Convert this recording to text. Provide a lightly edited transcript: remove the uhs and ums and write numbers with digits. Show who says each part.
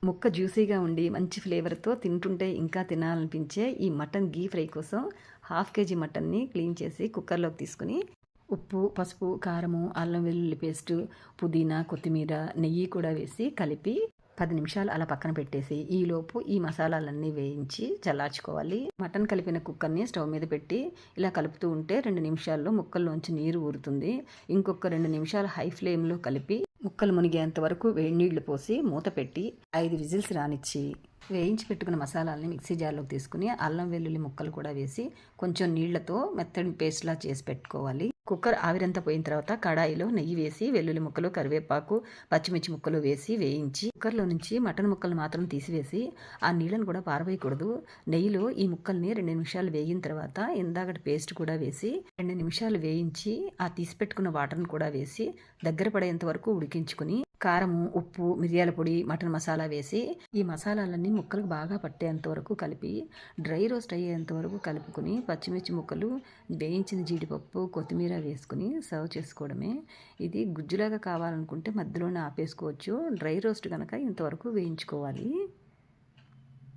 Speaker 1: ముక్క జ్యూసీగా ఉండి మంచి ఫ్లేవర్తో తింటుంటే ఇంకా తినాలనిపించే ఈ మటన్ గీ ఫ్రై కోసం 1/2 కేజీ మటన్ని క్లీన్ చేసి కుక్కర్లోకి తీసుకుని ఉప్పు, పసుపు, కారము, అల్లం వెల్లుల్లి పేస్టు, పుదీనా, కొత్తిమీర, నెయ్యి కూడా వేసి కలిపి 10 నిమిషాలు అలా పక్కన పెట్టేసి ఈలోపు ఈ మసాలాలన్నీ వేయించి చల్లార్చుకోవాలి. మటన్ కలిపిన కుక్కర్ని స్టవ్ మీద పెట్టి ఇలా కలుపుతూ ఉంటే 2 నిమిషాల్లో ముక్కల్లోంచి నీరు ఊరుతుంది. ఇంకొక 2 నిమిషాలు హై ఫ్లేమ్లో కలిపి ముక్కలు మునిగేంత వరకు వేడి నీళ్లు పోసి మూత పెట్టి 5 విజిల్స్ రానిచ్చి వేయించి పెట్టుకున్న మసాలాలని మిక్సీ జార్లోకి తీసుకుని అల్లం వెల్లుల్లి ముక్కలు కూడా వేసి కొంచెం నీళ్లతో మెత్తని పేస్ట్లా చేసి పెట్టుకోవాలి. కుక్కర్ ఆవిరంతా పోయిన తర్వాత కడాయిలో నెయ్యి వేసి వెల్లుల్లి ముక్కలు, కరివేపాకు, పచ్చిమిర్చి ముక్కలు వేసి వేయించి కుక్కర్లో నుంచి మటన్ ముక్కలు మాత్రం తీసివేసి ఆ నీళ్ళను కూడా పారవేయకూడదు. నెయ్యిలో ఈ ముక్కల్ని 2 నిమిషాలు వేగిన తర్వాత ఇందాకటి పేస్ట్ కూడా వేసి 2 నిమిషాలు వేయించి ఆ తీసి పెట్టుకున్న వాటర్ని కూడా వేసి దగ్గర పడేంత వరకు ఉడికించుకుని కారము, ఉప్పు, మిరియాల పొడి, మటన్ మసాలా వేసి ఈ మసాలాలన్నీ ముక్కలకు బాగా పట్టేంత వరకు కలిపి డ్రై రోస్ట్ అయ్యేంత వరకు కలుపుకొని పచ్చిమిర్చి ముక్కలు, వేయించిన జీడిపప్పు, కొత్తిమీర వేసుకుని సర్వ్ చేసుకోవడమే. ఇది గుజ్జులాగా కావాలనుకుంటే మధ్యలోనే ఆపేసుకోవచ్చు. డ్రై రోస్ట్ కనుక ఇంతవరకు వేయించుకోవాలి.